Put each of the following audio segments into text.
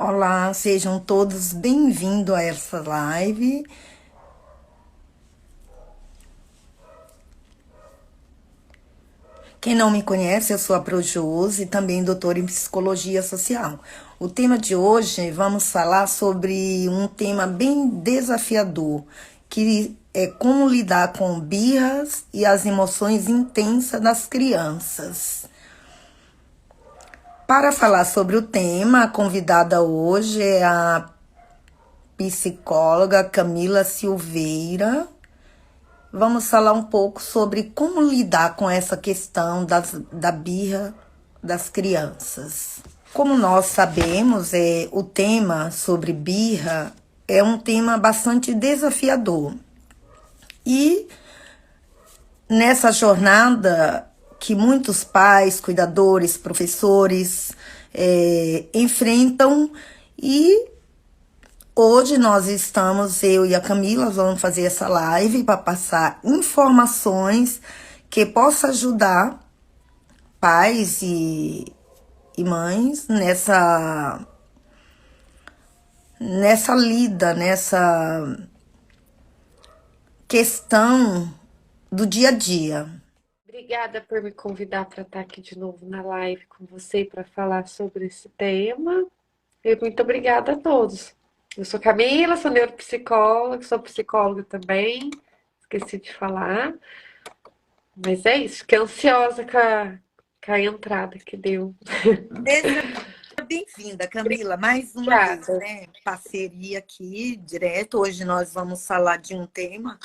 Olá, sejam todos bem-vindos a essa live. Quem não me conhece, eu sou a Projose, também doutora em Psicologia Social. O tema de hoje, vamos falar sobre um tema bem desafiador, que é como lidar com birras e as emoções intensas das crianças. Para falar sobre o tema, a convidada hoje é a psicóloga Camila Silveira. Vamos falar um pouco sobre como lidar com essa questão da birra das crianças. Como nós sabemos, o tema sobre birra é um tema bastante desafiador. E nessa jornada que muitos pais, cuidadores, professores enfrentam, e hoje nós estamos, eu e a Camila, vamos fazer essa live para passar informações que possa ajudar pais e mães nessa lida, nessa questão do dia a dia. Obrigada por me convidar para estar aqui de novo na live com você para falar sobre esse tema. E muito obrigada a todos. Eu sou Camila, sou neuropsicóloga, sou psicóloga também, esqueci de falar. Mas é isso, fiquei ansiosa com a entrada que deu. Seja bem-vinda, Camila, mais uma vez, Obrigada. né? Parceria aqui, direto. Hoje nós vamos falar de um tema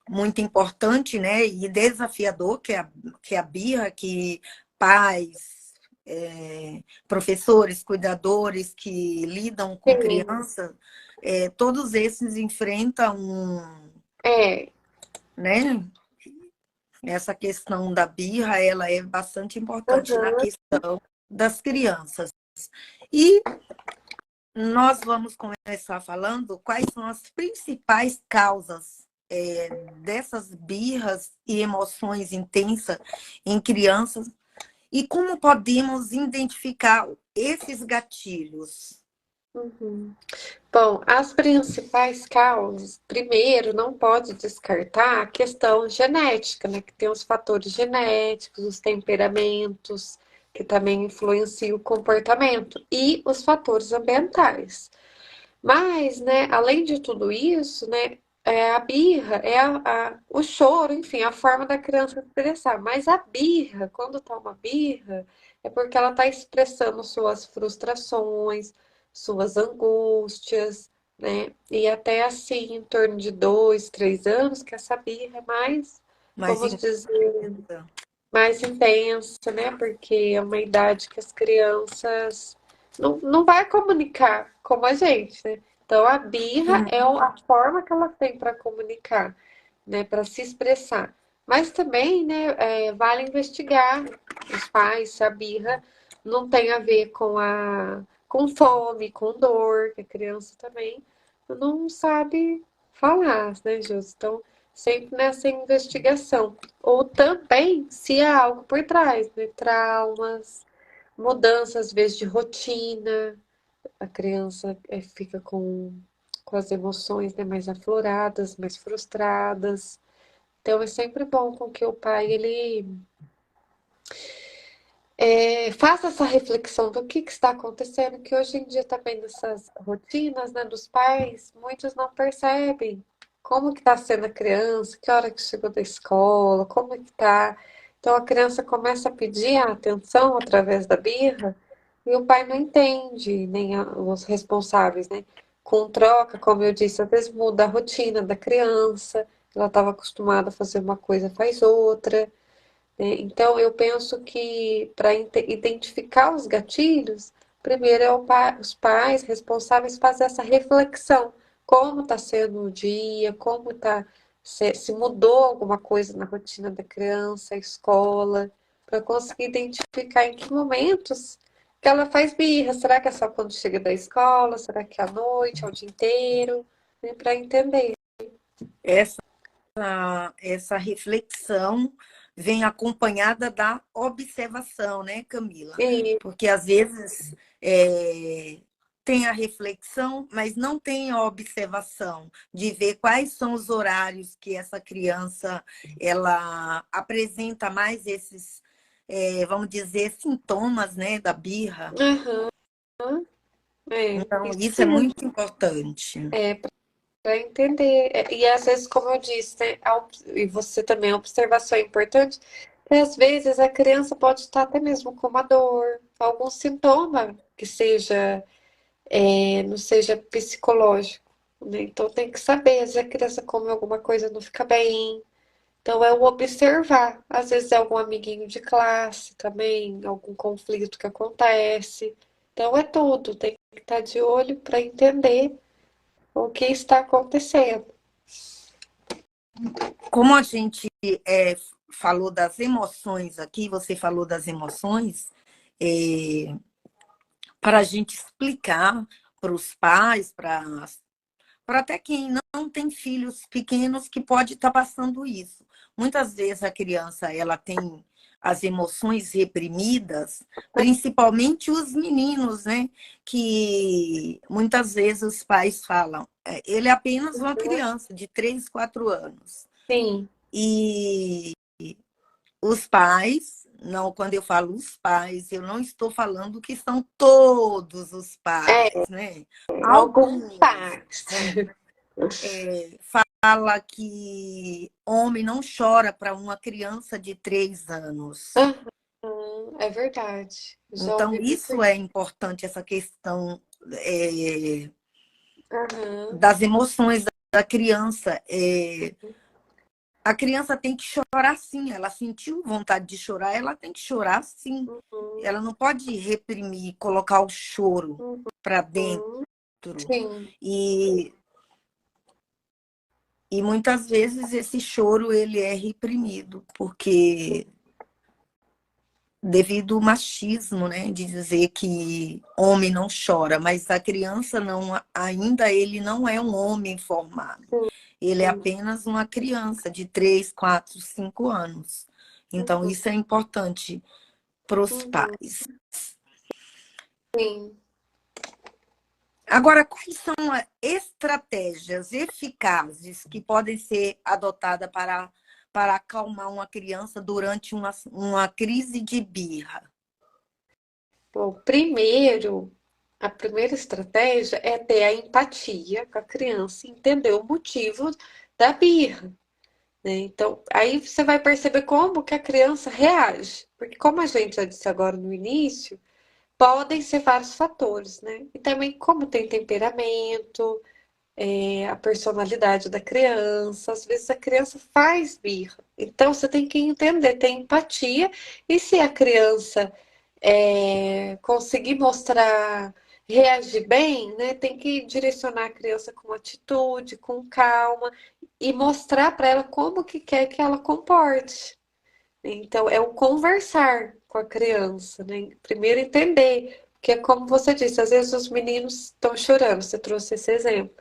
muito importante, né, e desafiador, que é a birra, que pais, professores, cuidadores que lidam com Sim, crianças, todos esses enfrentam, é, né, essa questão da birra, ela é bastante importante na aham, questão das crianças. E nós vamos começar falando quais são as principais causas dessas birras e emoções intensas em crianças e como podemos identificar esses gatilhos. uhum. Bom, as principais causas, primeiro, não pode descartar a questão genética, né? Que tem os fatores genéticos, os temperamentos, que também influenciam o comportamento, e os fatores ambientais. Mas, né, além de tudo isso, né, a birra é o choro, enfim, a forma da criança expressar. Mas a birra, quando tá uma birra, é porque ela está expressando suas frustrações, suas angústias, né? E até assim, em torno de 2, 3 anos, que essa birra é mais, Mas vamos dizer, mais intensa, né? Porque é uma idade que as crianças não vai comunicar como a gente, né? Então a birra é a forma que ela tem para comunicar, né? Para se expressar. Mas também, né, vale investigar os pais se a birra não tem a ver com fome, com dor, que a criança também não sabe falar, né, Jus? Então, sempre nessa investigação. Ou também se há algo por trás, né? Traumas, mudanças, às vezes, de rotina. A criança fica com as emoções, né, mais afloradas, mais frustradas. Então, é sempre bom com que o pai ele faça essa reflexão do que está acontecendo, que hoje em dia também nessas rotinas, né, dos pais, muitos não percebem como que está sendo a criança, que hora que chegou da escola, como é que está. Então a criança começa a pedir a atenção através da birra e o pai não entende, nem os responsáveis, né? Com troca, como eu disse, às vezes muda a rotina da criança, ela estava acostumada a fazer uma coisa, faz outra, né? Então, eu penso que para identificar os gatilhos, primeiro é os pais responsáveis fazer essa reflexão. Como está sendo o dia, como está, se mudou alguma coisa na rotina da criança, a escola, para conseguir identificar em que momentos que ela faz birra. Será que é só quando chega da escola? Será que é à noite, é o dia inteiro? Né? Para entender. Essa, essa reflexão vem acompanhada da observação, né, Camila? E, Porque às vezes é, tem a reflexão, mas não tem a observação de ver quais são os horários que essa criança ela apresenta mais esses, vamos dizer, sintomas, né, da birra. Aham, Então, isso isso é mesmo. muito importante. Para entender. E às vezes, como eu disse, né, e você também, a observação é importante, que às vezes a criança pode estar até mesmo com uma dor, algum sintoma que seja, não seja psicológico, né? Então tem que saber, às vezes a criança come alguma coisa, não fica bem. Então é o observar. Às vezes é algum amiguinho de classe também, algum conflito que acontece. Então é tudo, tem que estar de olho para entender o que está acontecendo. Como a gente falou das emoções aqui, você falou das emoções, é, para a gente explicar para os pais, para até quem não tem filhos pequenos que pode estar passando isso. Muitas vezes a criança ela tem as emoções reprimidas, principalmente os meninos, né? Que muitas vezes os pais falam, ele é apenas uma criança de 3, 4 anos. Sim, E os pais, não, quando eu falo os pais, eu não estou falando que são todos os é, pais, né? alguns Alguns, pais. fala que homem não chora para uma criança de 3 anos. É verdade. Já Então, ouvi muito isso isso. é importante, essa questão Aham, das emoções da criança. A criança tem que chorar sim, ela sentiu vontade de chorar, ela tem que chorar sim. uhum, Ela não pode reprimir, colocar o choro para dentro. uhum. Sim, E, e muitas vezes esse choro ele é reprimido, porque devido ao machismo, né, de dizer que homem não chora, mas a criança não, ainda ele não é um homem formado. Ele é apenas uma criança de 3, 4, 5 anos. Então, isso é importante para os uhum, pais. sim. Agora, quais são as estratégias eficazes que podem ser adotadas para acalmar uma criança durante uma crise de birra? Bom, a primeira estratégia é ter a empatia com a criança, e entender o motivo da birra, né? Então, aí você vai perceber como que a criança reage. Porque como a gente já disse agora no início, podem ser vários fatores, né? E também como tem temperamento, a personalidade da criança. Às vezes a criança faz birra. Então você tem que entender, ter empatia. E se a criança conseguir mostrar, reagir bem, né? Tem que direcionar a criança com atitude, com calma e mostrar para ela como que quer que ela comporte. Então, é o conversar com a criança, né? Primeiro entender, porque é como você disse, às vezes os meninos estão chorando, você trouxe esse exemplo.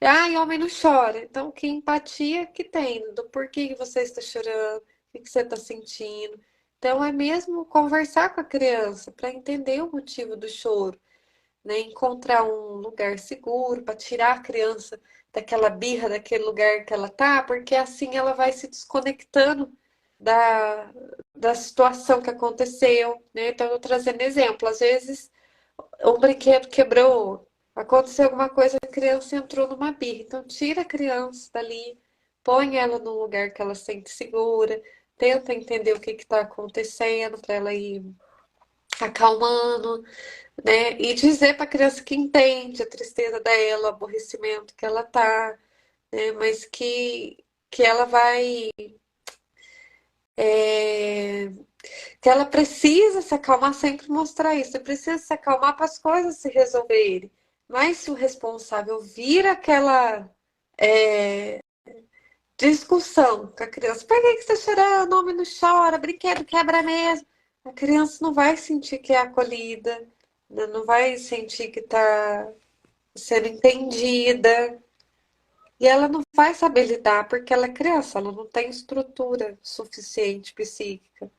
Ah, homem não chora. Então, que empatia que tem do porquê que você está chorando, o que você está sentindo. Então, é mesmo conversar com a criança para entender o motivo do choro, né? Encontrar um lugar seguro para tirar a criança daquela birra, daquele lugar que ela tá, porque assim ela vai se desconectando da, da situação que aconteceu, né? Então, eu tô trazendo exemplo. Às vezes, um brinquedo quebrou, aconteceu alguma coisa, a criança entrou numa birra. Então, tira a criança dali, põe ela num lugar que ela se sente segura, tenta entender o que está acontecendo para ela ir acalmando, né? E dizer para a criança que entende a tristeza dela, o aborrecimento que ela tá, né? Mas que ela vai. é, que ela precisa se acalmar, sempre mostrar isso. Você precisa se acalmar para as coisas se resolverem. Mas se o responsável vira aquela discussão com a criança, por que você está chorando? O homem não chora, brinquedo quebra mesmo. A criança não vai sentir que é acolhida, né? Não vai sentir que está sendo entendida. E ela não vai saber lidar porque ela é criança, ela não tem estrutura suficiente psíquica.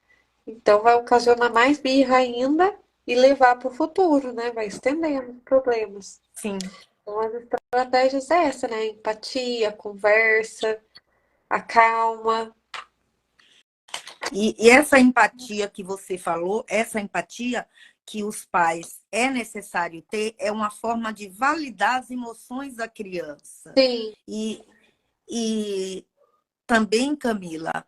Então vai ocasionar mais birra ainda e levar para o futuro, né? Vai estendendo os problemas. Sim. Então, as estratégias é essa, né? Empatia, conversa, acalma. E essa empatia que você falou, essa empatia que os pais é necessário ter, é uma forma de validar as emoções da criança. Sim, E, e também, Camila,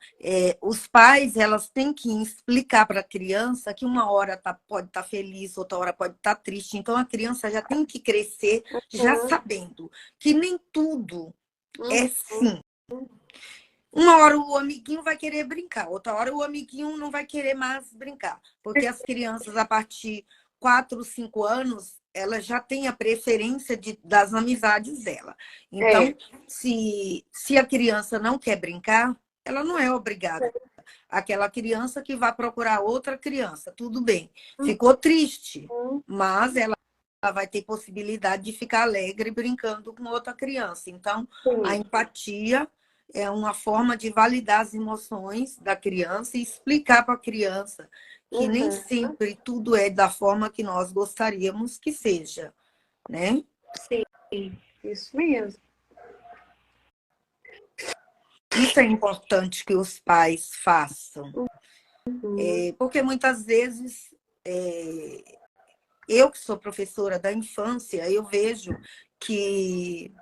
os pais elas têm que explicar para a criança que uma hora pode estar feliz, outra hora pode estar triste. Então, a criança já tem que crescer já uhum, sabendo que nem tudo é uhum, sim. Uma hora o amiguinho vai querer brincar, outra hora o amiguinho não vai querer mais brincar. Porque as crianças, a partir de 4, 5 anos, elas já têm a preferência das amizades dela. é, Então, se a criança não quer brincar, ela não é obrigada. Aquela criança que vai procurar outra criança, tudo bem. Ficou triste, uhum, mas ela vai ter possibilidade de ficar alegre brincando com outra criança. Então, a sim, empatia é uma forma de validar as emoções da criança e explicar para a criança que nem uhum, sempre tudo é da forma que nós gostaríamos que seja, né? sim, isso mesmo. Isso é importante que os pais façam, Uhum, porque muitas vezes eu que sou professora da infância, eu vejo que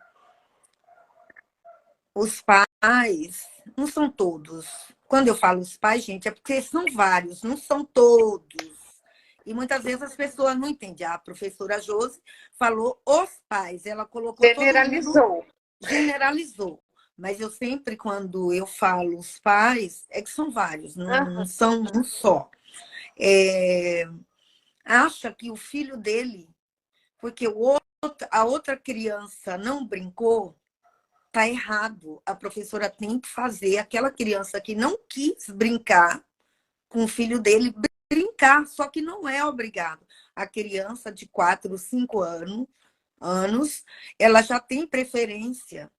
os pais, não são todos. Quando eu falo os pais, gente, é porque são vários, não são todos. E muitas vezes as pessoas não entendem. A professora Josi falou os pais, ela colocou todo mundo, generalizou. generalizou. Mas eu sempre, quando eu falo os pais, é que são vários, não Aham, são um só. É, acha que o filho dele, porque a outra criança não brincou, tá errado. A professora tem que fazer aquela criança que não quis brincar com o filho dele brincar, só que não é obrigado. A criança de 4, 5 anos, ela já tem preferência.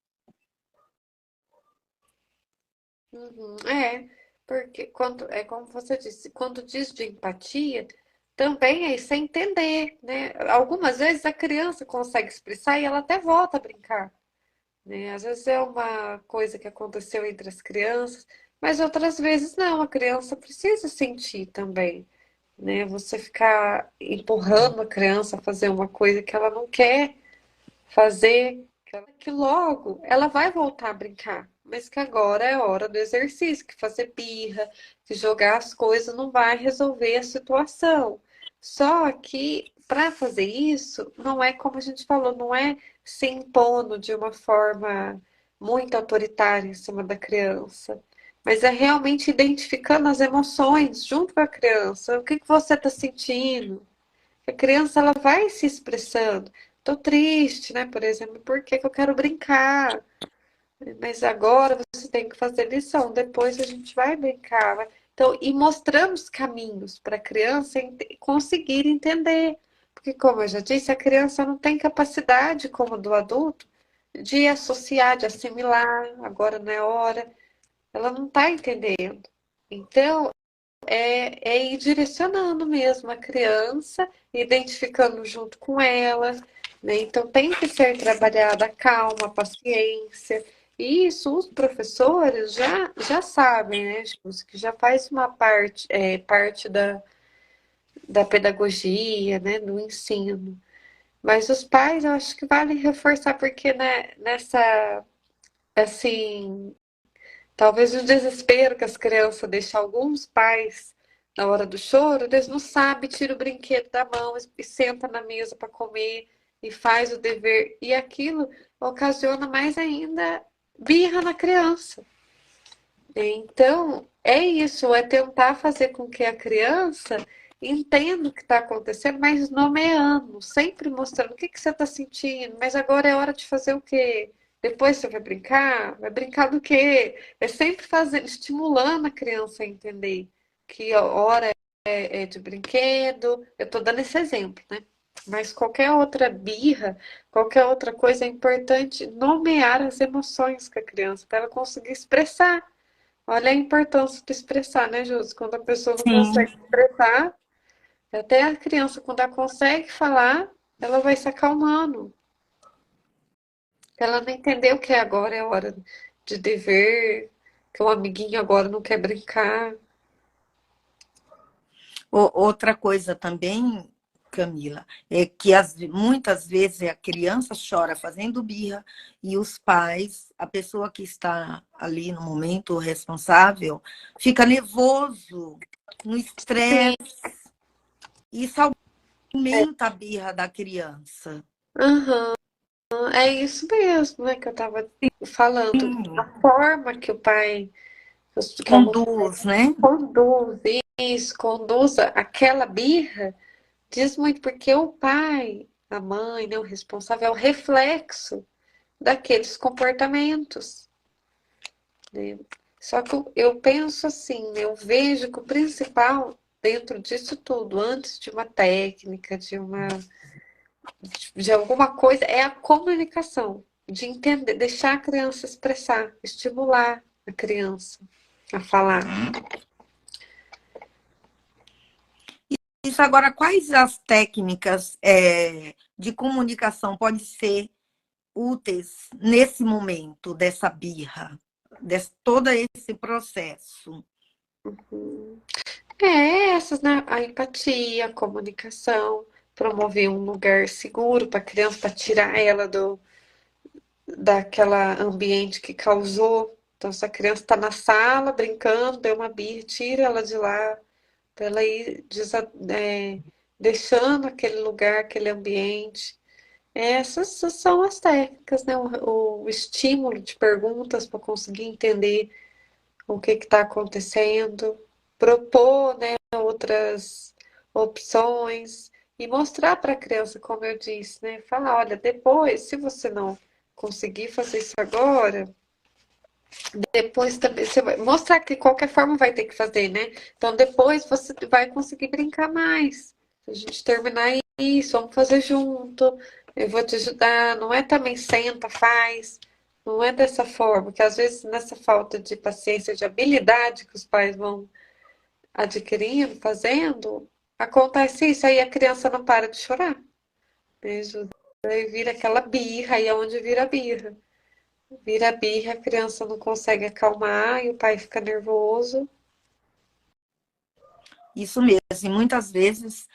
uhum. É, porque quando, é como você disse, quando diz de empatia, também é isso, é entender, né? Algumas vezes a criança consegue expressar e ela até volta a brincar, né? Às vezes é uma coisa que aconteceu entre as crianças, mas outras vezes não, a criança precisa sentir também, né? Você ficar empurrando a criança a fazer uma coisa que ela não quer fazer, que logo ela vai voltar a brincar, mas que agora é hora do exercício, que fazer birra, que jogar as coisas não vai resolver a situação. Só que para fazer isso, não é como a gente falou, não é se impondo de uma forma muito autoritária em cima da criança, mas é realmente identificando as emoções junto com a criança. O que que você está sentindo? A criança ela vai se expressando. Tô triste, né? Por exemplo, porque que eu quero brincar. Mas agora você tem que fazer lição. Depois a gente vai brincar. Então, e mostramos caminhos para a criança conseguir entender. Porque, como eu já disse, a criança não tem capacidade, como do adulto, de associar, de assimilar. Agora não é hora. Ela não está entendendo. Então, é ir direcionando mesmo a criança, identificando junto com ela, né? Então tem que ser trabalhada a calma, a paciência. E isso os professores já sabem, né, Júlio, que já faz uma parte, parte da pedagogia, né, do ensino. Mas os pais, eu acho que vale reforçar, porque né, nessa, assim, talvez o desespero que as crianças deixam alguns pais na hora do choro, eles não sabem, tira o brinquedo da mão e senta na mesa para comer e faz o dever. E aquilo ocasiona mais ainda birra na criança. Então, é isso, é tentar fazer com que a criança entenda o que está acontecendo, mas nomeando, sempre mostrando o que que você está sentindo, mas agora é hora de fazer o quê? Depois você vai brincar? Vai brincar do quê? É sempre fazendo, estimulando a criança a entender que a hora é de brinquedo. Eu estou dando esse exemplo, né? Mas qualquer outra birra, qualquer outra coisa, é importante nomear as emoções com a criança para ela conseguir expressar. Olha a importância de expressar, né, Júlio? Quando a pessoa não Sim, consegue expressar, Até a criança, quando ela consegue falar, ela vai se acalmando. Ela não entendeu que agora é hora de dever, que o amiguinho agora não quer brincar. Outra coisa também, Camila, é que muitas vezes a criança chora fazendo birra e os pais, a pessoa que está ali no momento responsável, fica nervoso, no Sim, estresse. Isso aumenta a birra da criança. aham, é isso mesmo, né, que eu tava falando. A forma que o pai, que a mãe Conduz, né? conduz isso, conduza aquela birra, diz muito porque o pai, a mãe, né, o responsável, é o reflexo daqueles comportamentos, né? Só que eu penso assim, né, eu vejo que o principal dentro disso tudo, antes de uma técnica, de alguma coisa, é a comunicação, de entender, deixar a criança expressar, estimular a criança a falar. Isso agora, quais as técnicas de comunicação podem ser úteis nesse momento dessa birra, de todo esse processo? É essas, né? A empatia, a comunicação, promover um lugar seguro para a criança, para tirar ela daquela ambiente que causou. Então, se a criança está na sala brincando, deu uma birra, tira ela de lá, para ela ir deixando aquele lugar, aquele ambiente. Essas são as técnicas, né? O estímulo de perguntas para conseguir entender o que está acontecendo, propor, né, outras opções e mostrar para a criança, como eu disse, né? Falar, olha, depois, se você não conseguir fazer isso agora, depois também você vai mostrar que de qualquer forma vai ter que fazer, né? Então depois você vai conseguir brincar mais. Se a gente terminar isso, vamos fazer junto. Eu vou te ajudar. Não é também senta, faz. Não é dessa forma, que às vezes nessa falta de paciência, de habilidade que os pais vão adquirindo, fazendo, acontece isso, aí a criança não para de chorar. Beijo. Aí vira aquela birra, aí é onde vira birra. Vira birra, a criança não consegue acalmar e o pai fica nervoso. Isso mesmo, e muitas vezes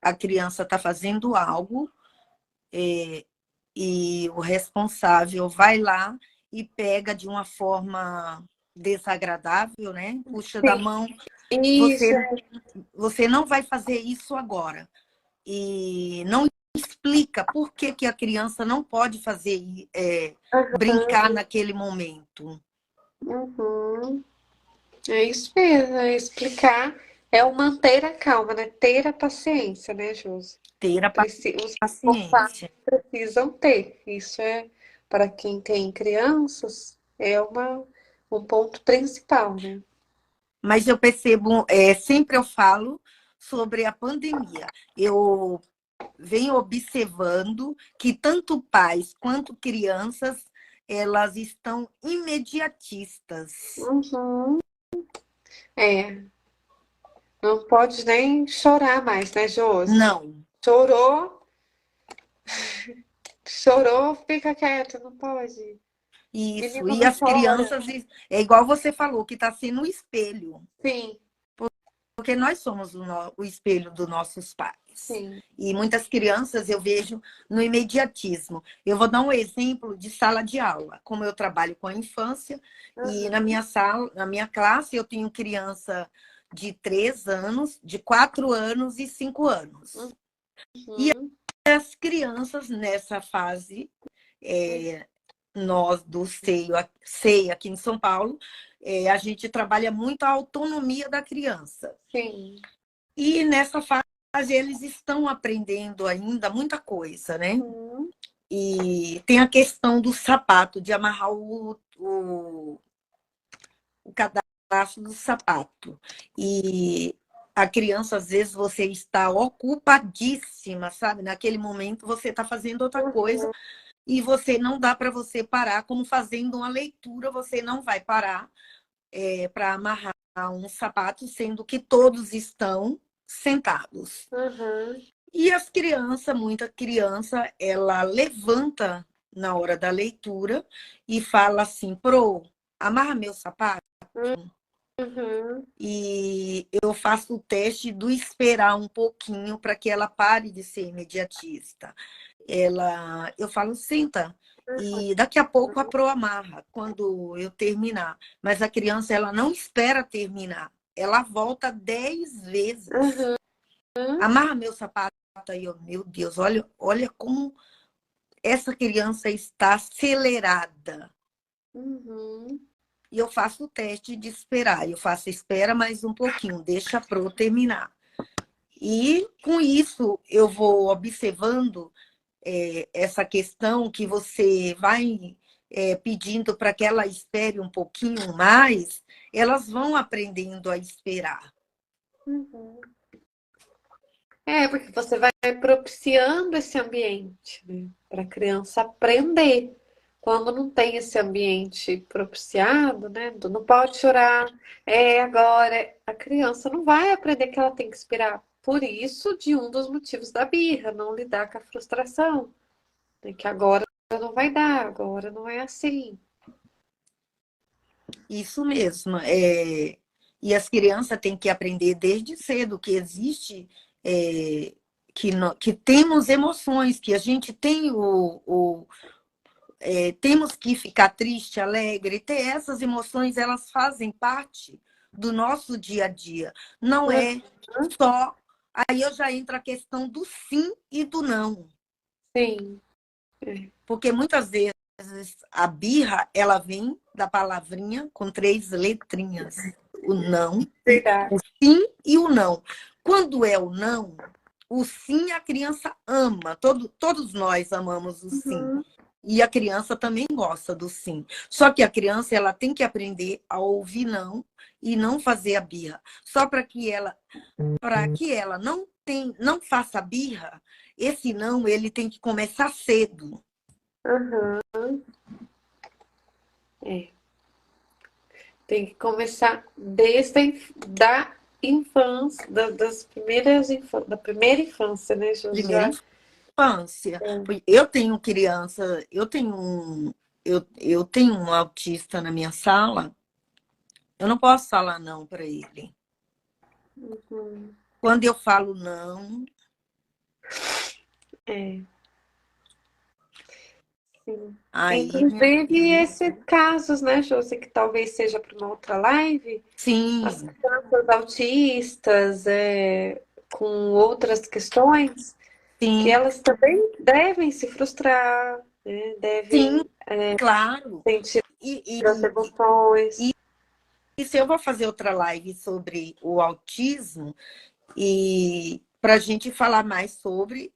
a criança está fazendo algo e o responsável vai lá e pega de uma forma desagradável, né? Puxa da Sim, mão, isso. você não vai fazer isso agora. E não explica por que, que a criança não pode fazer, brincar naquele momento. Uhum. É isso mesmo, é explicar, é o manter a calma, né? Ter a paciência, né, Josi? Ter a Os responsáveis paciência. precisam ter. Isso é, para quem tem crianças, é um ponto principal, né? Mas eu percebo, sempre eu falo sobre a pandemia. Eu venho observando que tanto pais quanto crianças, elas estão imediatistas. Uhum. É, não pode nem chorar mais, né, Josi? Não. Chorou, chorou, fica quieto, não pode. Isso. Menino E não as chora. crianças, é igual você falou, que está sendo o espelho. Sim, Porque nós somos o espelho dos nossos pais. sim. E muitas crianças eu vejo no imediatismo. Eu vou dar um exemplo de sala de aula. Como eu trabalho com a infância, e na Uhum, minha sala, na minha classe, eu tenho criança de 3 anos, de 4 anos e 5 anos. E uhum, as crianças nessa fase, nós do SEI aqui em São Paulo, a gente trabalha muito a autonomia da criança. sim. E nessa fase eles estão aprendendo ainda muita coisa, né? Uhum, E tem a questão do sapato, de amarrar o cadastro do sapato. E a criança, às vezes, você está ocupadíssima, sabe? Naquele momento você está fazendo outra coisa uhum, e você não dá para você parar, como fazendo uma leitura, você não vai parar para amarrar um sapato, sendo que todos estão sentados. Uhum. E as crianças, muita criança, ela levanta na hora da leitura e fala assim, pro, amarra meu sapato. Uhum. E eu faço o teste do esperar um pouquinho para que ela pare de ser imediatista. Eu falo, senta, e daqui a pouco a pro amarra, quando eu terminar. Mas a criança, ela não espera terminar, ela volta 10 vezes. Uhum. Amarra meu sapato aí, meu Deus, olha como essa criança está acelerada. Uhum. E eu faço o teste de esperar. Eu faço espera mais um pouquinho, deixa a pro terminar. E com isso eu vou observando essa questão que você vai pedindo para que ela espere um pouquinho mais, elas vão aprendendo a esperar. Uhum. Porque você vai propiciando esse ambiente, né, para a criança aprender. Quando não tem esse ambiente propiciado, né, não pode chorar, agora, a criança não vai aprender que ela tem que esperar. Por isso, de um dos motivos da birra, não lidar com a frustração, né, que agora não vai dar, agora não é assim. Isso mesmo. E as crianças têm que aprender desde cedo que existe, que temos emoções, que a gente tem temos que ficar triste, alegre, ter essas emoções, elas fazem parte do nosso dia a dia. Não é só. Aí eu já entro a questão do sim e do não. Sim, Porque muitas vezes a birra, ela vem da palavrinha com 3 letrinhas. O não, verdade. o sim e o não. Quando é o sim a criança ama. Todos nós amamos o sim. Uhum. E a criança também gosta do sim. Só que a criança, ela tem que aprender a ouvir não e não fazer a birra. Só para que ela não faça birra, esse não ele tem que começar cedo. Uhum. É. Tem que começar desde da infância, da primeira infância, né, Primeira Já. infância. Eu tenho criança, eu tenho um autista na minha sala, eu não posso falar não para ele. Uhum. Quando eu falo não, É, sim. aí, meu Inclusive, filho, esses casos, né, Josi, que talvez seja para uma outra live, as sim, crianças autistas, com outras questões, que sim, elas também devem se frustrar, né, sim, devem claro. sentir E, as e, emoções. e se eu vou fazer outra live sobre o autismo, e para a gente falar mais sobre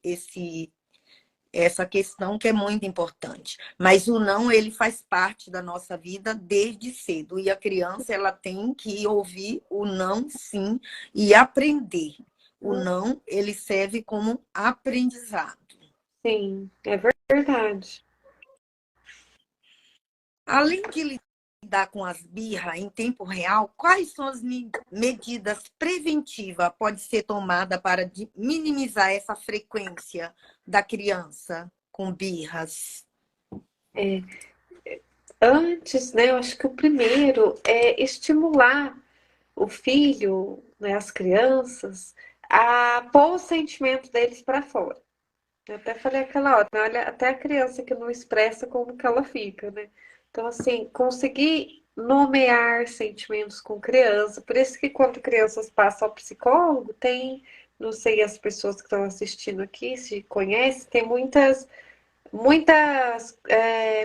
essa questão que é muito importante. Mas o não, ele faz parte da nossa vida desde cedo. E a criança, ela tem que ouvir o não, sim, e aprender. O não, ele serve como aprendizado. Sim, é verdade. Além de lidar com as birras em tempo real, quais são as medidas preventivas pode ser tomada para minimizar essa frequência da criança com birras? Antes, né, eu acho que o primeiro é estimular o filho, né, as crianças, a pôr o sentimento deles para fora. Eu até falei aquela hora, né, olha, até a criança que não expressa como que ela fica, né? Então, assim, conseguir nomear sentimentos com criança. Por isso que quando crianças passam ao psicólogo, tem, não sei, as pessoas que estão assistindo aqui, se conhecem, tem muitas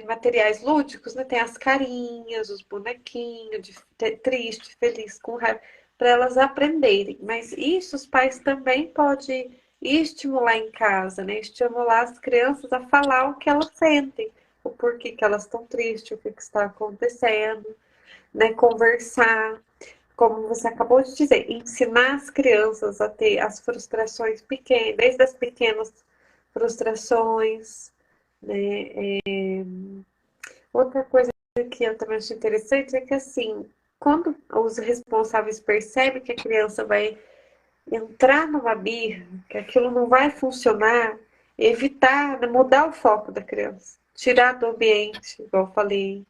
materiais lúdicos, né? Tem as carinhas, os bonequinhos, triste, feliz, com raiva, para elas aprenderem. Mas isso os pais também podem estimular em casa, né? Estimular as crianças a falar o que elas sentem, o porquê que elas estão tristes, o que, que está acontecendo, né? Conversar, como você acabou de dizer, ensinar as crianças a ter as frustrações pequenas, desde as pequenas frustrações, né? Outra coisa que eu também acho interessante é que, assim, quando os responsáveis percebem que a criança vai entrar numa birra, que aquilo não vai funcionar, evitar, né, mudar o foco da criança, tirar do ambiente, igual eu falei,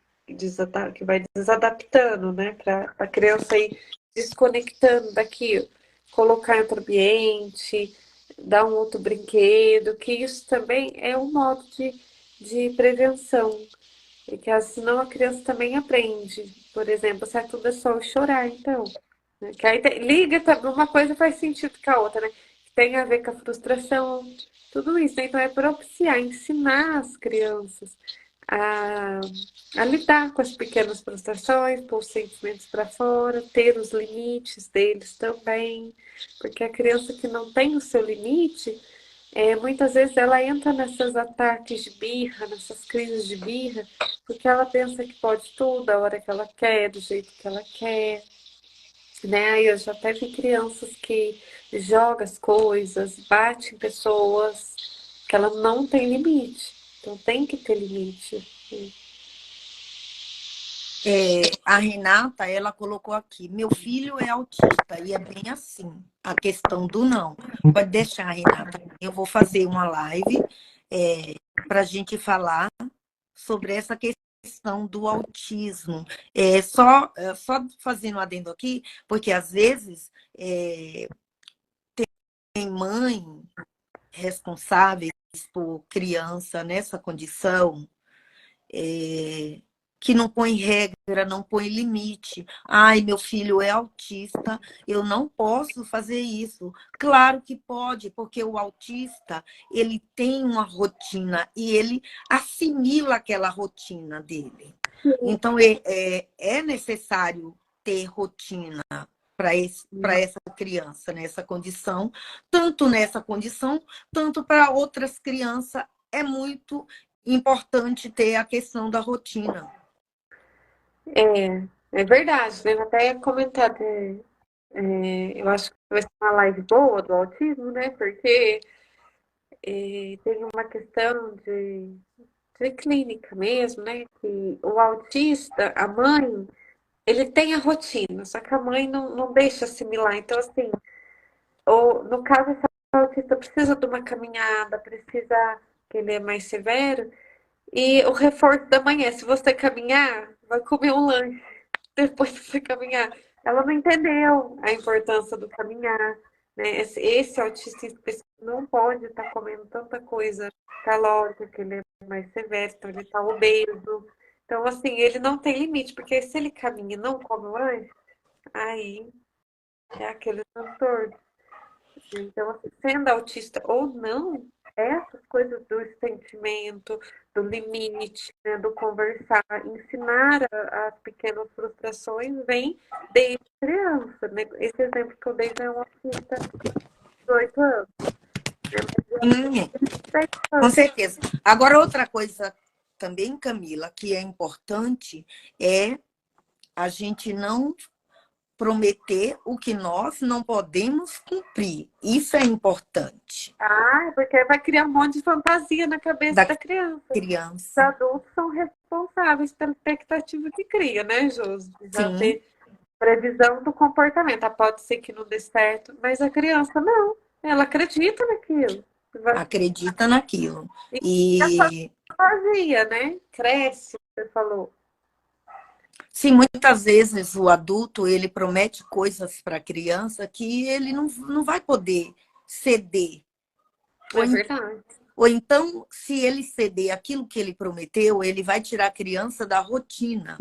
que vai desadaptando, né, para a criança ir desconectando daquilo, colocar em outro ambiente, dar um outro brinquedo, que isso também é um modo de prevenção, e que senão a criança também aprende. Por exemplo, se é tudo é só eu chorar, então. Né? Que aí liga também, uma coisa faz sentido com a outra, né? Que tem a ver com a frustração, tudo isso. Né? Então é propiciar, ensinar as crianças a, a lidar com as pequenas frustrações, pôr os sentimentos para fora, ter os limites deles também. Porque a criança que não tem o seu limite, muitas vezes ela entra nesses ataques de birra, nessas crises de birra, porque ela pensa que pode tudo, a hora que ela quer, do jeito que ela quer, né? Eu já até vi crianças que jogam as coisas, bate em pessoas, que ela não tem limite. Então tem que ter limite. A Renata, ela colocou aqui, meu filho é autista, e é bem assim, a questão do não. Pode deixar, Renata, eu vou fazer uma live para a gente falar sobre essa questão do autismo. Só fazendo um adendo aqui, porque às vezes tem mãe responsáveis por criança nessa condição, que não põe regra, não põe limite. Ai, meu filho é autista, eu não posso fazer isso. Claro que pode, porque o autista, ele tem uma rotina e ele assimila aquela rotina dele. Então, é necessário ter rotina para essa criança nessa condição, tanto para outras crianças. É muito importante ter a questão da rotina. É verdade, né? Eu até ia comentar, eu acho que vai ser uma live boa do autismo, né? Porque tem uma questão de clínica mesmo, né? Que o autista, a mãe, ele tem a rotina, só que a mãe não deixa assimilar. Então, assim, ou no caso, se o autista precisa de uma caminhada, precisa que ele é mais severo, e o reforço da manhã, se você caminhar, vai comer um lanche depois de você caminhar. Ela não entendeu a importância do caminhar, né? Esse autista específico não pode estar comendo tanta coisa calórica, que ele é mais severo, então ele está obeso. Então, assim, ele não tem limite, porque se ele caminha e não come o lanche, aí é aquele transtorno. Então, assim, sendo autista ou não, essas coisas do sentimento, do limite, né, do conversar, ensinar as pequenas frustrações vem desde criança, né? Esse exemplo que eu dei é um autista de 18 anos, Sim, com certeza. Agora, outra coisa também, Camila, que é importante é a gente não prometer o que nós não podemos cumprir. Isso é importante porque vai criar um monte de fantasia na cabeça da da criança. Os criança. adultos são responsáveis pela expectativa que cria, né, Josi? Já Sim, ter previsão do comportamento. Pode ser que não dê certo, mas a criança não. Ela acredita naquilo. acredita naquilo. E essa E fantasia, né? Cresce, você falou. sim, muitas vezes o adulto ele promete coisas para a criança que ele não vai poder ceder. Ou, É verdade. ou então, se ele ceder aquilo que ele prometeu, ele vai tirar a criança da rotina.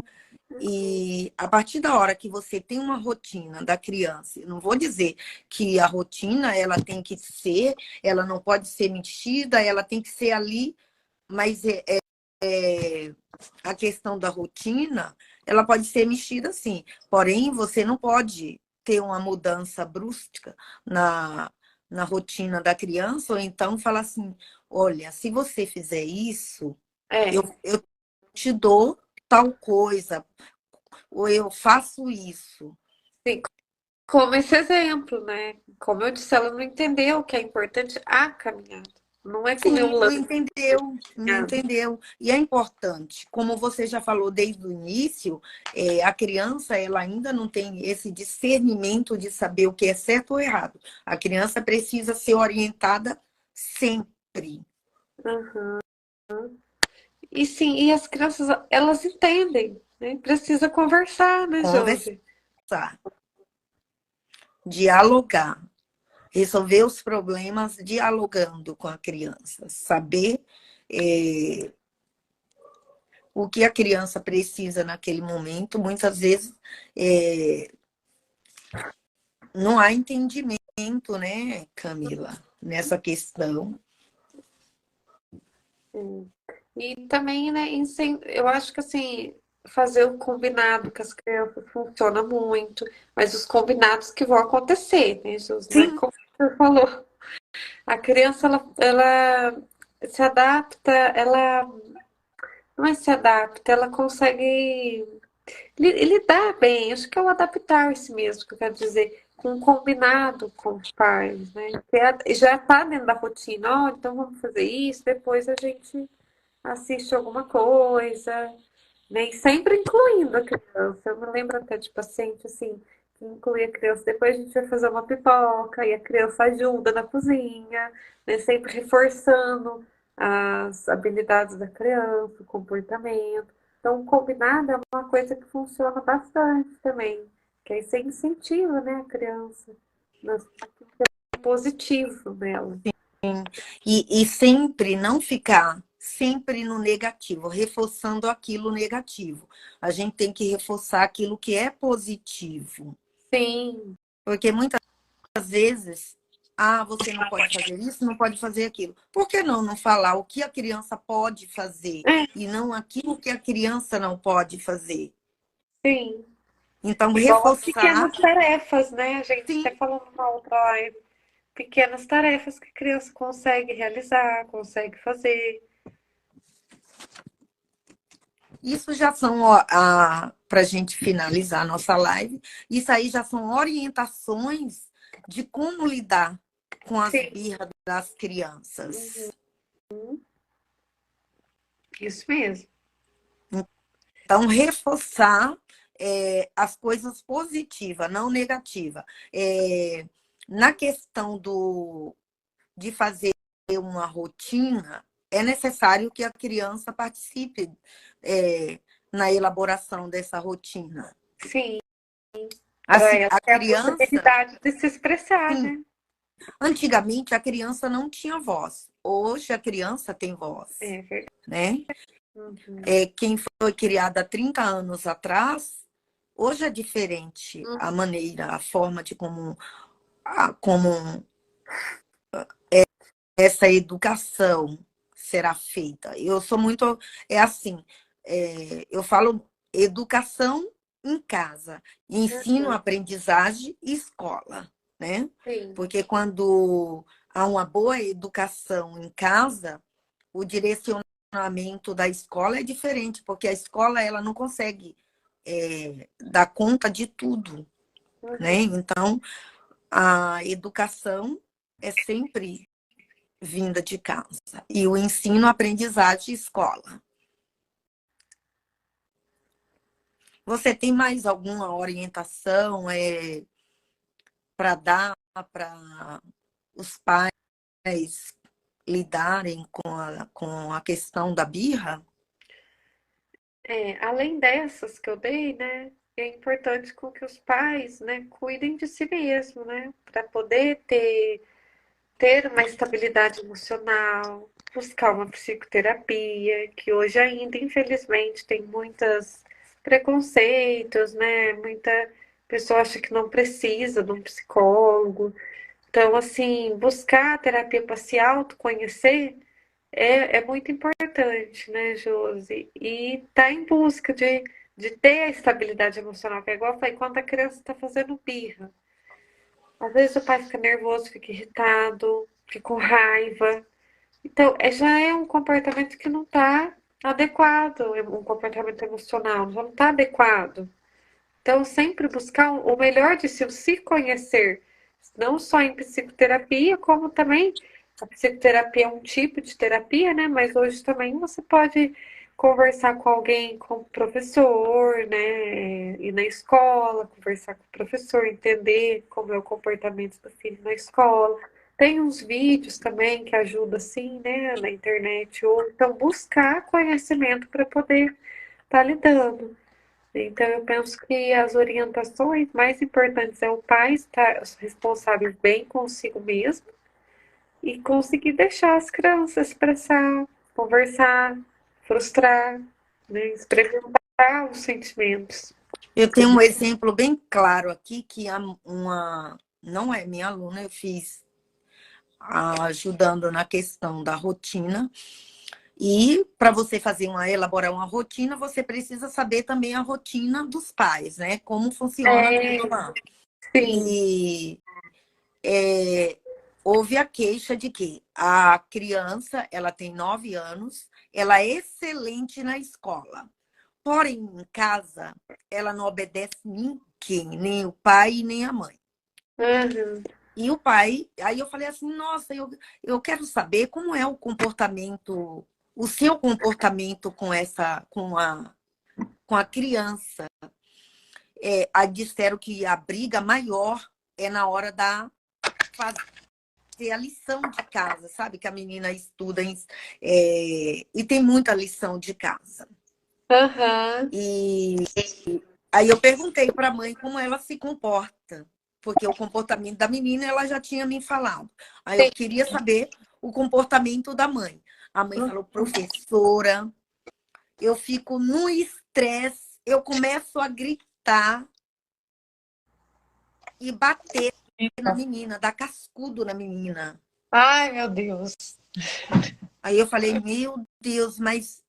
E a partir da hora que você tem uma rotina da criança, eu não vou dizer que a rotina ela tem que ser, ela não pode ser mexida, ela tem que ser ali, mas a questão da rotina, ela pode ser mexida sim. Porém, você não pode ter uma mudança brusca na rotina da criança, ou então falar assim, olha, se você fizer isso, É, eu te dou tal coisa, ou eu faço isso. sim. Como esse exemplo, né? Como eu disse, ela não entendeu que é importante a caminhada. Não é comer um Sim, lanche. entendeu. E é importante, como você já falou desde o início, a criança ela ainda não tem esse discernimento de saber o que é certo ou errado. A criança precisa ser orientada sempre. Aham. E sim, e as crianças, elas entendem, né? Precisa conversar, né, Conversar, Josi? dialogar, resolver os problemas dialogando com a criança, saber eh, o que a criança precisa naquele momento. Muitas vezes não há entendimento, né, Camila, nessa questão. Sim. E também, né, eu acho que assim, fazer o combinado com as crianças funciona muito, mas os combinados que vão acontecer, né, Josi? Não é Sim, como você falou. A criança, ela se adapta, ela não é se adapta, ela consegue lidar bem. Acho que é o adaptar-se mesmo, que eu quero dizer, com um combinado com os pais, né? Que já está dentro da rotina, ó, então vamos fazer isso, depois a gente assiste alguma coisa, né? E sempre incluindo a criança. Eu me lembro até de paciente assim, que inclui a criança, depois a gente vai fazer uma pipoca e a criança ajuda na cozinha, né? Sempre reforçando as habilidades da criança, o comportamento. Então, o combinado é uma coisa que funciona bastante também, que aí você incentiva, né, a criança, naquilo que é positivo nela. e sempre não ficar sempre no negativo, reforçando aquilo negativo. A gente tem que reforçar aquilo que é positivo, Sim, porque muitas vezes, você não pode fazer isso, não pode fazer aquilo. Por que não falar o que a criança pode fazer é, e não aquilo que a criança não pode fazer? sim. Então, Igual as reforçar, pequenas tarefas, né? A gente até sim, falou numa outra live. Pequenas tarefas que a criança consegue realizar, consegue fazer. isso já são, para a gente finalizar a nossa live, isso aí já são orientações de como lidar com as Sim, birras das crianças. isso mesmo. Então, reforçar as coisas positivas, não negativas. Na questão de fazer uma rotina, é necessário que a criança participe na elaboração dessa rotina. Sim, para Assim, ela a ter a criança, possibilidade de se expressar, sim, né? antigamente a criança não tinha voz. Hoje a criança tem voz, É verdade. né? Uhum. Quem foi criada há 30 anos atrás, hoje é diferente a Uhum. maneira, a forma de como essa educação será feita. Eu sou muito, é assim, eu falo educação em casa, ensino, aprendizagem e escola, né? Sim. Porque quando há uma boa educação em casa, o direcionamento da escola é diferente, porque a escola ela não consegue dar conta de tudo, né? Uhum. Então, a educação é sempre vinda de casa. E o ensino, aprendizagem, escola. Você tem mais alguma orientação para dar para os pais lidarem com a questão da birra? É, além dessas que eu dei, né? É importante com que os pais, né, cuidem de si mesmo, né? Para poder ter uma estabilidade emocional, buscar uma psicoterapia, que hoje ainda, infelizmente, tem muitos preconceitos, né? Muita pessoa acha que não precisa de um psicólogo. Então, assim, buscar a terapia para se autoconhecer é muito importante, né, Josi? E tá em busca de ter a estabilidade emocional, que é igual eu falei, quando a criança está fazendo birra. Às vezes o pai fica nervoso, fica irritado, fica com raiva. Então, já é um comportamento que não está adequado, é um comportamento emocional, já não está adequado. Então, sempre buscar o melhor de si, o se conhecer, não só em psicoterapia, como também A psicoterapia é um tipo de terapia, né? Mas hoje também você pode conversar com alguém, com o professor, né? Ir na escola, conversar com o professor, entender como é o comportamento do filho na escola. Tem uns vídeos também que ajudam assim, né? Na internet. Ou então buscar conhecimento para poder estar lidando. Então, eu penso que as orientações mais importantes é o pai estar responsável bem consigo mesmo e conseguir deixar as crianças expressar, conversar, frustrar, né? Experimentar os sentimentos. Eu tenho um exemplo bem claro aqui, que não é minha aluna, eu fiz ajudando na questão da rotina. E para você elaborar uma rotina, você precisa saber também a rotina dos pais, né? Como funciona É, tudo lá. sim. E houve a queixa de que a criança, ela tem 9 anos, ela é excelente na escola. Porém, em casa, ela não obedece ninguém, nem o pai nem a mãe. Uhum. E o pai, aí eu falei assim, nossa, eu quero saber como é o comportamento, o seu comportamento com a criança. Aí disseram que a briga maior é na hora da fazer a lição de casa, sabe? Que a menina estuda e tem muita lição de casa. Aham. E aí eu perguntei para a mãe como ela se comporta, porque o comportamento da menina ela já tinha me falado. Aí eu Sim. queria saber o comportamento da mãe. A mãe falou, professora, eu fico no estresse, eu começo a gritar e bater na menina, dar cascudo na menina. Ai, meu Deus. Aí eu falei, meu Deus, mas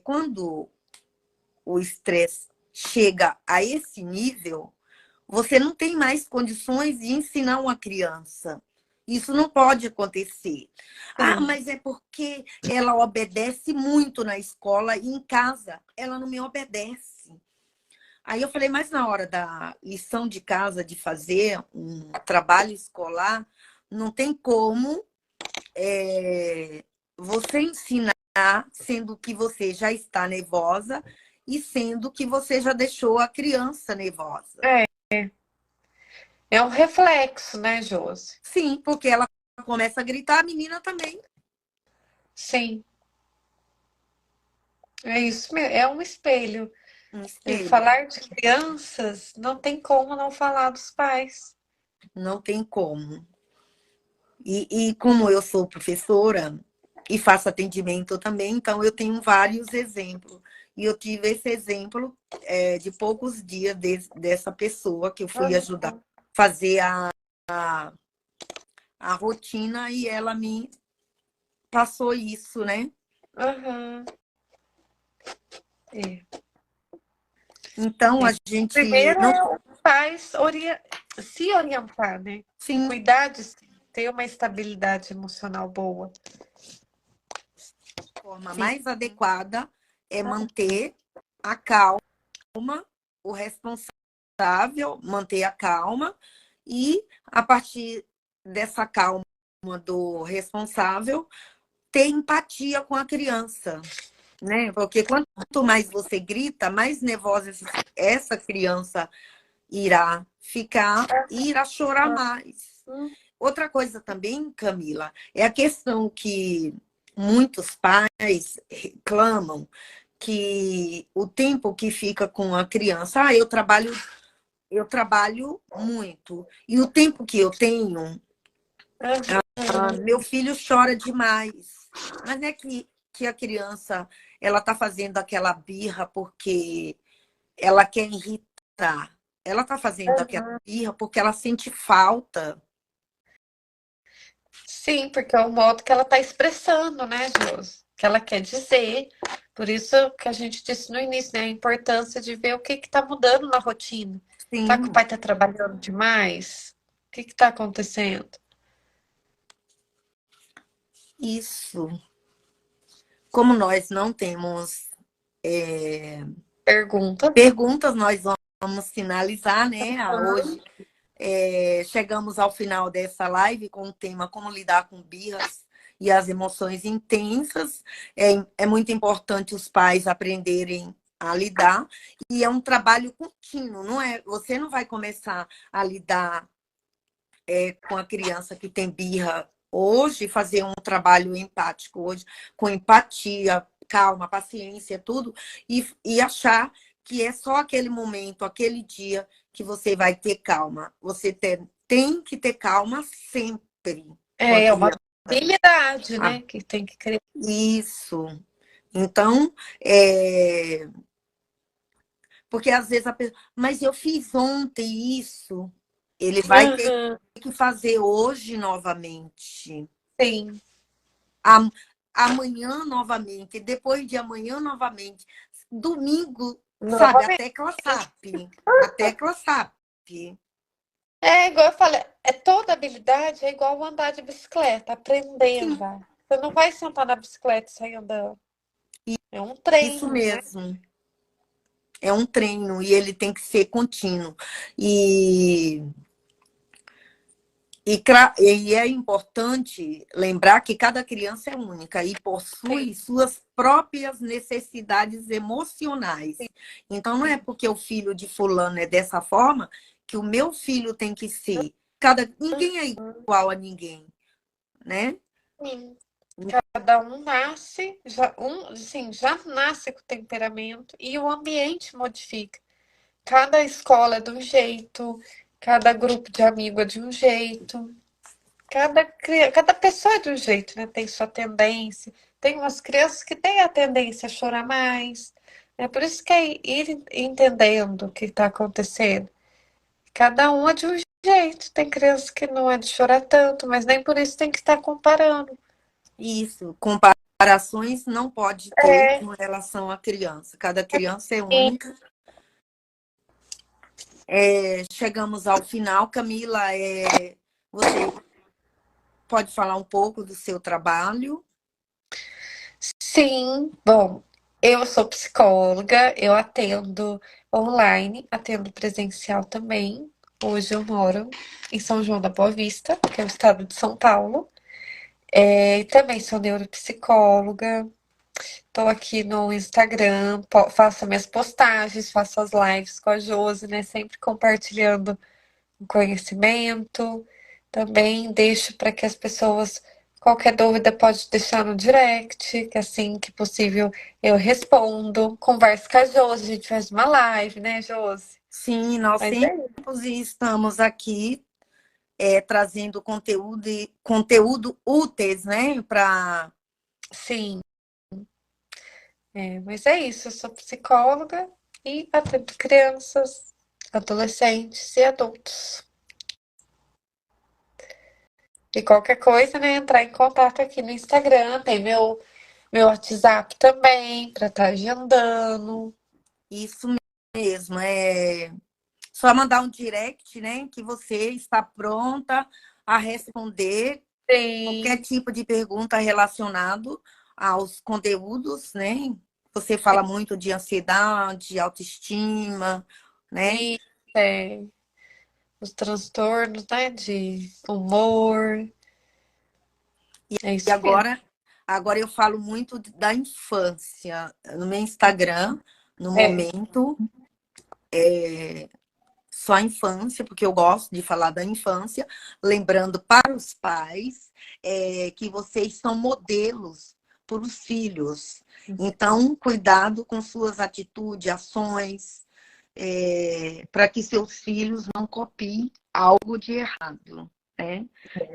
quando o estresse chega a esse nível, você não tem mais condições de ensinar uma criança. Isso não pode acontecer. Ah, Sim. mas é porque ela obedece muito na escola e em casa ela não me obedece. Aí eu falei, mas na hora da lição de casa, de fazer um trabalho escolar, não tem como você ensinar sendo que você já está nervosa e sendo que você já deixou a criança nervosa. É, é um reflexo, né, Josi? Sim, porque ela começa a gritar, a menina também. Sim, é isso mesmo. É um espelho. Um E espelho. falar de crianças não tem como não falar dos pais. Não tem como. E como eu sou professora e faço atendimento também, então eu tenho vários exemplos. E eu tive esse exemplo de poucos dias dessa pessoa que eu fui ajudar a fazer a rotina e ela me passou isso, né? Aham. É. Então a É. gente Primeiro não, é os pais se orientar, né? sim, Cuidar de ter uma estabilidade emocional boa. a forma Sim. mais adequada é manter a calma, o responsável, manter a calma e a partir dessa calma do responsável ter empatia com a criança, né? Porque quanto mais você grita, mais nervosa essa criança irá ficar e irá chorar mais. Outra coisa também, Camila, é a questão que muitos pais reclamam que o tempo que fica com a criança, eu trabalho muito. E o tempo que eu tenho, meu filho chora demais. Mas não é que a criança ela está fazendo aquela birra porque ela quer irritar. Ela está fazendo aquela birra porque ela sente falta. Sim, porque é o modo que ela está expressando, né, Josi? Que ela quer dizer. Por isso que a gente disse no início, né? A importância de ver o que está mudando na rotina. Tá que o Sim, pai está trabalhando demais? O que está acontecendo? isso. Como nós não temos Pergunta. perguntas, nós vamos finalizar, né? Hoje Chegamos ao final dessa live com o tema como lidar com birras e as emoções intensas. É muito importante os pais aprenderem a lidar, e é um trabalho contínuo, não é? Você não vai começar a lidar com a criança que tem birra hoje, fazer um trabalho empático hoje, com empatia, calma, paciência, tudo, e achar que é só aquele momento, aquele dia que você vai ter calma. Você tem que ter calma sempre com a É uma criança. habilidade, né? Que tem que criar. Isso. Então, porque às vezes a pessoa, mas eu fiz ontem isso. Ele vai ter Uhum, que fazer hoje novamente. sim. Amanhã novamente, depois de amanhã novamente. Domingo, sabe, a Novamente. tecla SAP. A tecla SAP. É igual eu falei, toda habilidade é igual andar de bicicleta, aprender a Sim, andar. Você não vai sentar na bicicleta e sair andando. É um isso treino, né? mesmo. É um treino e ele tem que ser contínuo. E E é importante lembrar que cada criança é única e Sim, possui suas próprias necessidades emocionais. Então, não é porque o filho de fulano é dessa forma que o meu filho tem que ser. Ninguém é igual a ninguém, né? sim. Cada um nasce, já nasce com temperamento e o ambiente modifica. Cada escola é de um jeito, cada grupo de amigo é de um jeito, cada pessoa é de um jeito, né? Tem sua tendência. Tem umas crianças que têm a tendência a chorar mais. É por isso que é ir entendendo o que está acontecendo. Cada um é de um jeito. Tem criança que não é de chorar tanto, mas nem por isso tem que estar comparando. Isso, comparações não pode ter É, com relação à criança. Cada criança é sim. única. Chegamos ao final. Camila, você pode falar um pouco do seu trabalho? Sim, bom, eu sou psicóloga, eu atendo online, atendo presencial também. Hoje eu moro em São João da Boa Vista, que é o estado de São Paulo. E também sou neuropsicóloga. Estou aqui no Instagram, faço minhas postagens, faço as lives com a Josi, né? Sempre compartilhando o conhecimento. Também deixo para que as pessoas, qualquer dúvida, pode deixar no direct, que assim que possível eu respondo. Converso com a Josi, a gente faz uma live, né, Josi? Sim, nós Mas sempre é isso. estamos aqui trazendo conteúdo úteis, né? Sim, mas é isso. Eu sou psicóloga e atendo crianças, adolescentes e adultos. E qualquer coisa, né, entrar em contato aqui no Instagram, tem meu WhatsApp também, para estar agendando. Isso mesmo. É só mandar um direct, né? Que você está pronta a responder qualquer Sim, tipo de pergunta relacionado aos conteúdos, né? Você fala muito de ansiedade, autoestima, né? e os transtornos, né, de humor. É E isso mesmo. agora eu falo muito da infância. No meu Instagram, no É, momento, só a infância, porque eu gosto de falar da infância, lembrando para os pais que vocês são modelos para os filhos. Então, cuidado com suas atitudes, ações, para que seus filhos não copiem algo de errado. Né?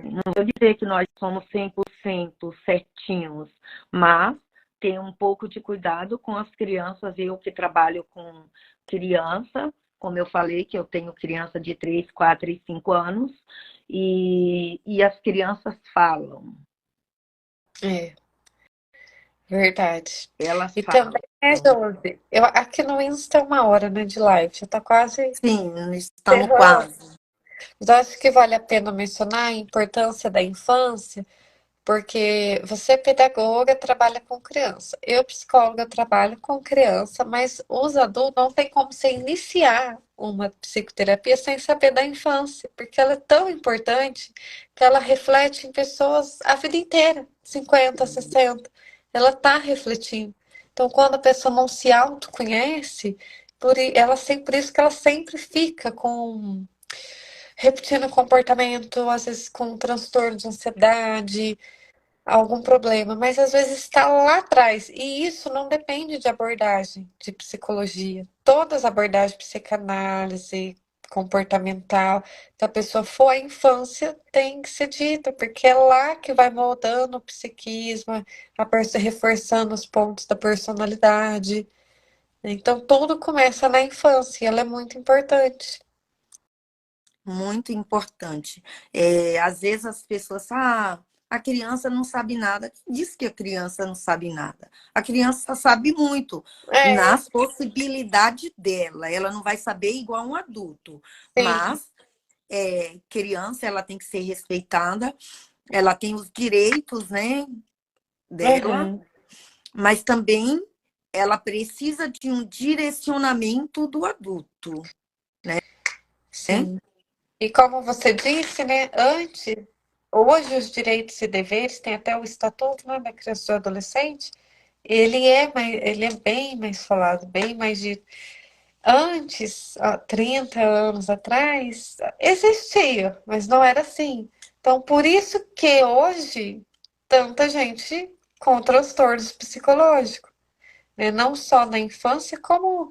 Não vou dizer que nós somos 100% certinhos, mas ter um pouco de cuidado com as crianças. Eu que trabalho com criança, como eu falei, que eu tenho criança de 3, 4 e 5 anos, e as crianças falam, é, verdade. elas E falam. também, né, Josi, aqui no Insta é 1 hora, né, de live, já tá quase Sim, estamos encerrando. quase. Mas eu acho que vale a pena mencionar a importância da infância, porque você é pedagoga, trabalha com criança. Eu, psicóloga, trabalho com criança, mas os adultos não tem como você iniciar uma psicoterapia sem saber da infância, porque ela é tão importante que ela reflete em pessoas a vida inteira, 50, 60. Ela está refletindo. Então, quando a pessoa não se autoconhece, por isso que ela sempre fica repetindo comportamento, às vezes com transtorno de ansiedade, algum problema, mas às vezes está lá atrás. E isso não depende de abordagem de psicologia. Todas as abordagens, psicanálise, comportamental, se a pessoa for à infância, tem que ser dita, porque é lá que vai moldando o psiquismo, reforçando os pontos da personalidade. Então, tudo começa na infância, e ela é muito importante. Muito importante. Às vezes as pessoas, a criança não sabe nada. Quem diz que a criança não sabe nada? A criança sabe muito, É, nas possibilidades dela. Ela não vai saber igual um adulto, sim. mas criança, ela tem que ser respeitada, ela tem os direitos, né, dela, Uhum. mas também ela precisa de um direcionamento do adulto, né? Sim. E como você disse, né, hoje os direitos e deveres, tem até o Estatuto, né, da Criança e do Adolescente, ele é bem mais falado, bem mais dito. Antes, há 30 anos atrás, existia, mas não era assim. Então, por isso que hoje tanta gente com transtornos psicológicos, né? Não só na infância, como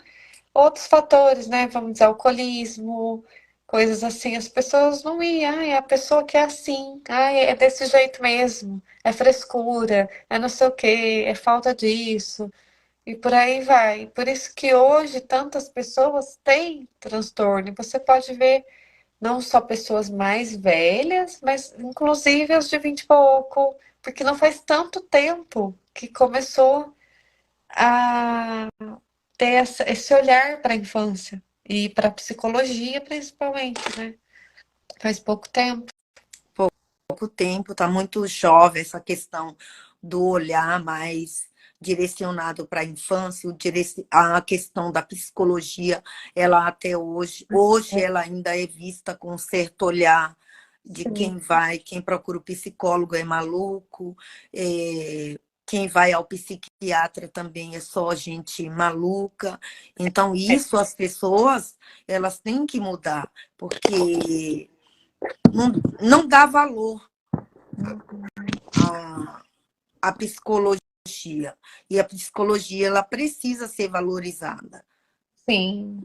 outros fatores, né? Vamos dizer, alcoolismo, coisas assim. As pessoas não iam, é a pessoa que é assim, é desse jeito mesmo, é frescura, é não sei o quê, é falta disso, e por aí vai. Por isso que hoje tantas pessoas têm transtorno. E você pode ver não só pessoas mais velhas, mas inclusive os de 20 e pouco, porque não faz tanto tempo que começou a ter esse olhar para a infância e para a psicologia, principalmente, né? Faz pouco tempo. Pouco tempo, está muito jovem essa questão do olhar mais direcionado para a infância, a questão da psicologia, ela até hoje ela ainda é vista com um certo olhar de Sim, quem procura o psicólogo é maluco, quem vai ao psiquiatra também é só gente maluca. Então, isso as pessoas, elas têm que mudar, porque não dá valor a psicologia. E a psicologia ela precisa ser valorizada. sim.